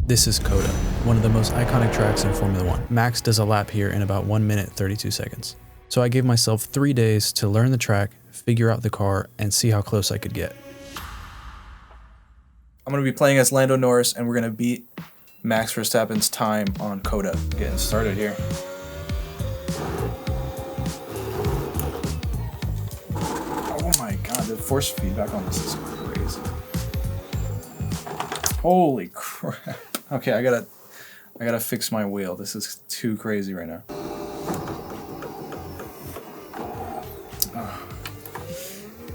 This is COTA, one of the most iconic tracks in Formula 1. Max does a lap here in about 1 minute 32 seconds. So I gave myself 3 days to learn the track, figure out the car, and see how close I could get. I'm going to be playing as Lando Norris, and we're going to beat Max Verstappen's time on COTA. Getting started here. Oh my god, the force feedback on this is crazy. Holy crap. Okay, I gotta fix my wheel. This is too crazy right now.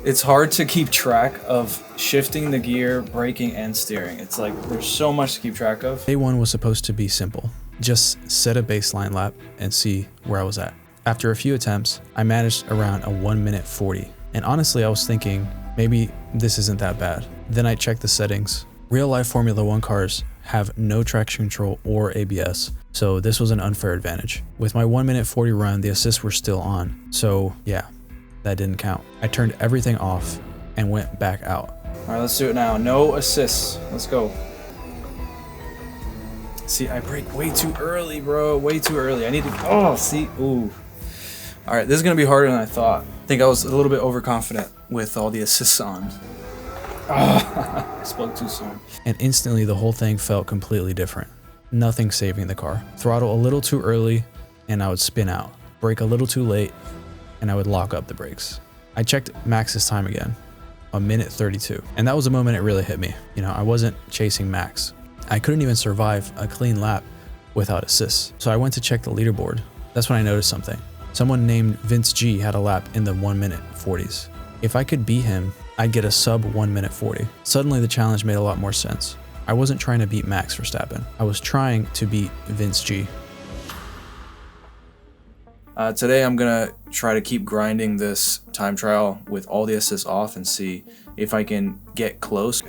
It's hard to keep track of shifting the gear, braking, and steering. It's like there's so much to keep track of. Day 1 was supposed to be simple. Just set a baseline lap and see where I was at. After a few attempts, I managed around a 1 minute 40. And honestly, I was thinking, maybe this isn't that bad. Then I checked the settings. Real life Formula 1 cars have no traction control or ABS, so this was an unfair advantage. With my 1 minute 40 run, the assists were still on, so yeah, that didn't count. I turned everything off and went back out. All right, let's do it now. No assists. Let's go. See, I brake way too early, bro. Way too early. I need to. Oh, see. Ooh. All right, this is gonna be harder than I thought. I think I was a little bit overconfident with all the assists on. Oh, I spoke too soon. And instantly the whole thing felt completely different. Nothing saving the car. Throttle a little too early and I would spin out. Brake a little too late and I would lock up the brakes. I checked Max's time again, 1 minute 32. And that was the moment it really hit me. You know, I wasn't chasing Max. I couldn't even survive a clean lap without assists. So I went to check the leaderboard. That's when I noticed something. Someone named Vince G had a lap in the 1 minute 40s. If I could beat him, I'd get a sub 1 minute 40. Suddenly the challenge made a lot more sense. I wasn't trying to beat Max Verstappen. I was trying to beat Vince G. Today I'm gonna try to keep grinding this time trial with all the assists off and see if I can get close.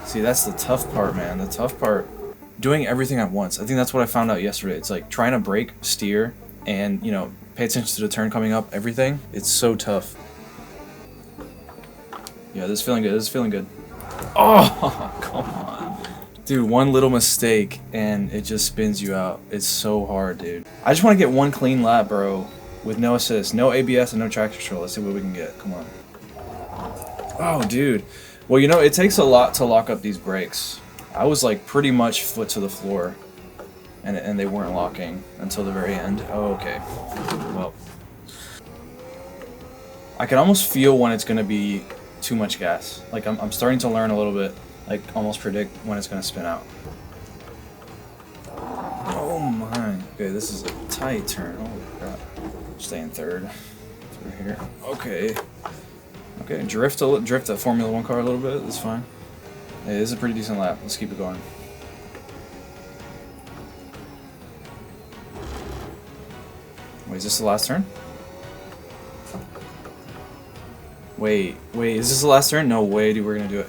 See, that's the tough part, man. The tough part, doing everything at once. I think that's what I found out yesterday. It's like trying to brake, steer, and, you know, pay attention to the turn coming up, everything. It's so tough. Yeah, this is feeling good. This is feeling good. Oh, come on. Dude, one little mistake and it just spins you out. It's so hard, dude. I just want to get one clean lap, bro, with no assist, no ABS, and no traction control. Let's see what we can get. Come on. Oh, dude. Well, you know, it takes a lot to lock up these brakes. I was like pretty much foot to the floor. And they weren't locking until the very end. Oh, okay. Well, I can almost feel when it's gonna be too much gas. Like I'm starting to learn a little bit, like almost predict when it's gonna spin out. Oh my. Okay, this is a tight turn. Holy crap. Stay in third. Through here. Okay. Okay, drift a Formula 1 car a little bit. That's fine. Hey, this is a pretty decent lap. Let's keep it going. Wait, is this the last turn? Wait, is this the last turn? No way, dude, we're gonna do it.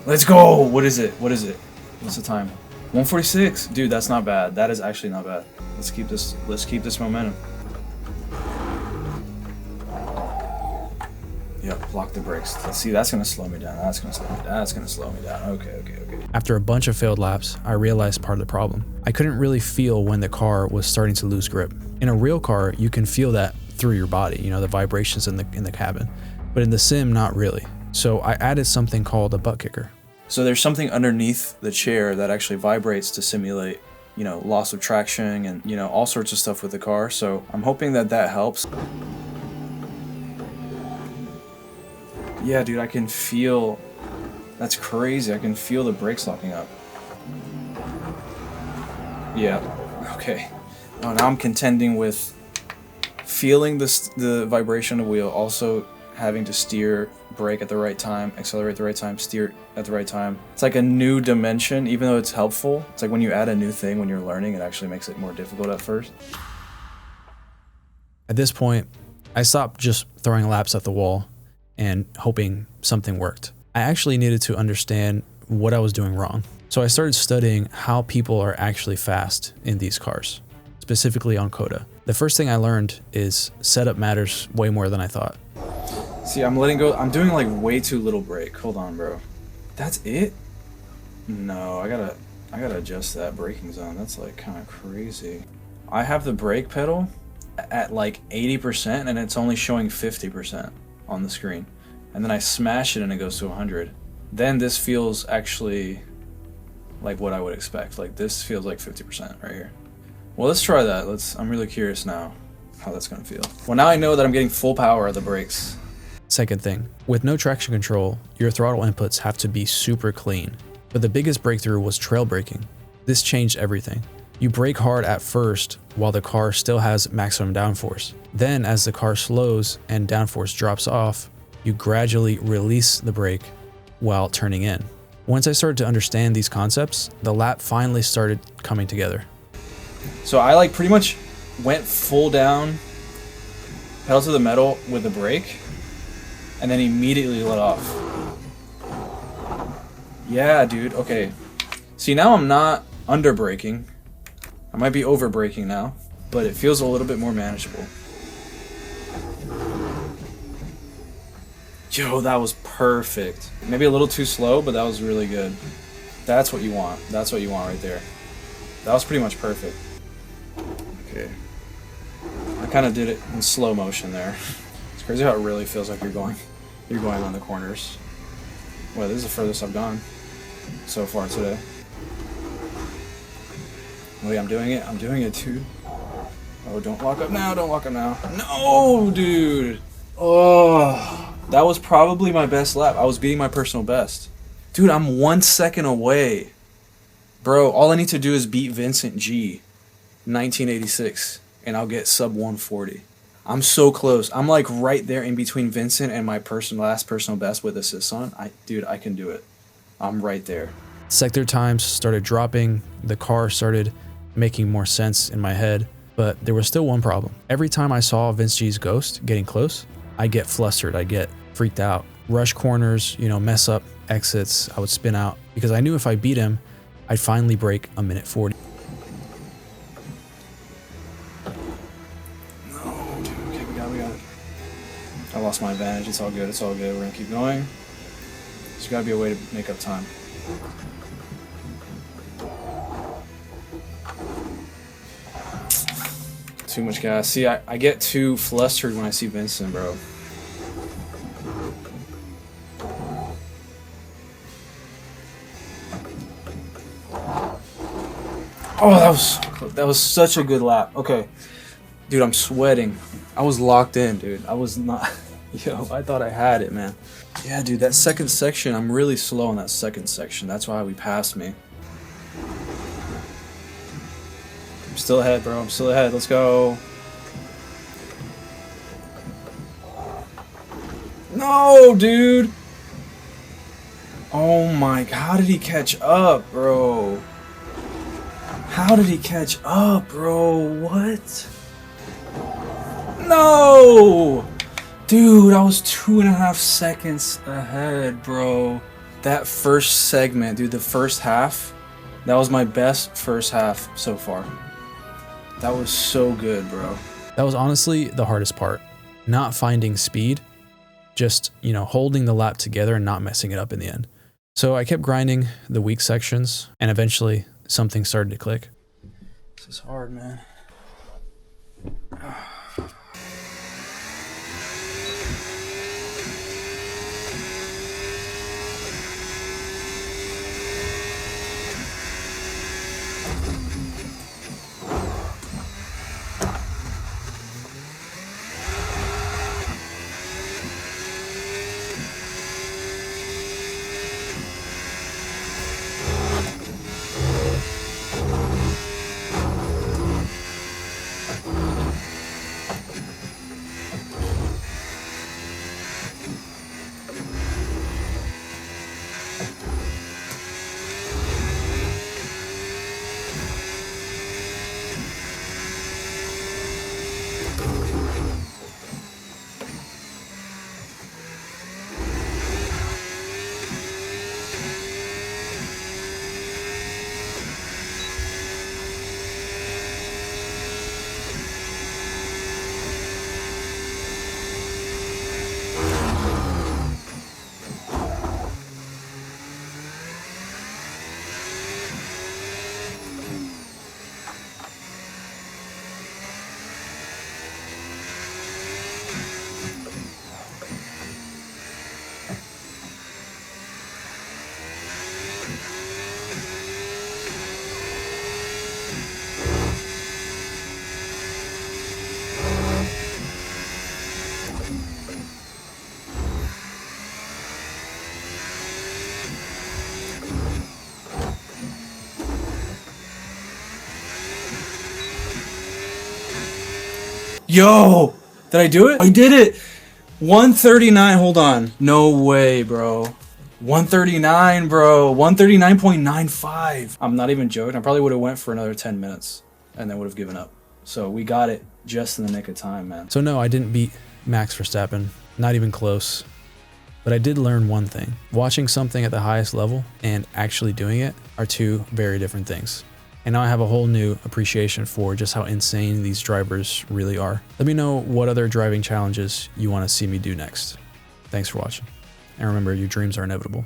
Let's go! What is it? What is it? What's the time? 146. Dude, that's not bad. That is actually not bad. Let's keep this momentum. Yep, block the brakes. Let's see, that's gonna slow me down. That's gonna slow me down. That's gonna slow me down. Okay. After a bunch of failed laps, I realized part of the problem. I couldn't really feel when the car was starting to lose grip. In a real car, you can feel that through your body, you know, the vibrations in the cabin. But in the sim, not really. So I added something called a butt kicker. So there's something underneath the chair that actually vibrates to simulate, you know, loss of traction and, you know, all sorts of stuff with the car. So I'm hoping that helps. Yeah, dude, I can feel. That's crazy. I can feel the brakes locking up. Yeah. Okay. Oh, now I'm contending with feeling the vibration of the wheel, also having to steer, brake at the right time, accelerate at the right time, steer at the right time. It's like a new dimension, even though it's helpful. It's like when you add a new thing when you're learning, it actually makes it more difficult at first. At this point, I stopped just throwing laps at the wall and hoping something worked. I actually needed to understand what I was doing wrong. So I started studying how people are actually fast in these cars, specifically on COTA. The first thing I learned is setup matters way more than I thought. See, I'm letting go. I'm doing like way too little brake. Hold on, bro. That's it? No, I gotta adjust that braking zone. That's like kind of crazy. I have the brake pedal at like 80% and it's only showing 50% on the screen. And then I smash it and it goes to 100. Then this feels actually like what I would expect. Like this feels like 50% right here. Well, let's try that. I'm really curious now how that's gonna feel. Well, now I know that I'm getting full power of the brakes. Second thing, with no traction control, your throttle inputs have to be super clean. But the biggest breakthrough was trail braking. This changed everything. You brake hard at first while the car still has maximum downforce. Then as the car slows and downforce drops off, you gradually release the brake while turning in. Once I started to understand these concepts, the lap finally started coming together. So I like pretty much went full down, pedal to the metal with the brake, and then immediately let off. Yeah, dude, okay. See, now I'm not under braking. I might be over braking now, but it feels a little bit more manageable. Yo, that was perfect. Maybe a little too slow, but that was really good. That's what you want. That's what you want right there. That was pretty much perfect. Okay. I kind of did it in slow motion there. It's crazy how it really feels like you're going on the corners. Well, this is the furthest I've gone so far today. Wait, I'm doing it. I'm doing it too. Oh, don't lock up now. Don't lock up now. No, dude. Oh, that was probably my best lap. I was beating my personal best. Dude, I'm 1 second away. Bro, all I need to do is beat Vincent G, 1986, and I'll get sub 140. I'm so close. I'm like right there in between Vincent and my last personal best with assists on. Dude, I can do it. I'm right there. Sector times started dropping. The car started making more sense in my head, but there was still one problem. Every time I saw Vince G's ghost getting close, I get flustered. I get freaked out. Rush corners, mess up exits. I would spin out because I knew if I beat him, I'd finally break a minute 40. No, dude. Okay, we got it. I lost my advantage. It's all good. It's all good. We're gonna keep going. There's gotta be a way to make up time. Too much gas. See, I get too flustered when I see Vincent, bro. Oh, that was such a good lap. Okay. Dude, I'm sweating. I was locked in, dude. I was not... Yo, I thought I had it, man. Yeah, dude, that second section, I'm really slow in that second section. That's why we passed me. I'm still ahead, bro. I'm still ahead. Let's go. No, dude. Oh my... How did he catch up, bro? How did he catch up, bro? What? No! Dude, I was 2.5 seconds ahead, bro. That first segment, dude, the first half, that was my best first half so far. That was so good, bro. That was honestly the hardest part. Not finding speed, just, holding the lap together and not messing it up in the end. So I kept grinding the weak sections, and eventually something started to click. This is hard, man. Yo! Did I do it? I did it! 139, hold on. No way, bro. 139, bro. 139.95. I'm not even joking. I probably would have went for another 10 minutes and then would have given up. So we got it just in the nick of time, man. So no, I didn't beat Max Verstappen, not even close. But I did learn one thing. Watching something at the highest level and actually doing it are two very different things. And now I have a whole new appreciation for just how insane these drivers really are. Let me know what other driving challenges you want to see me do next. Thanks for watching. And remember, your dreams are inevitable.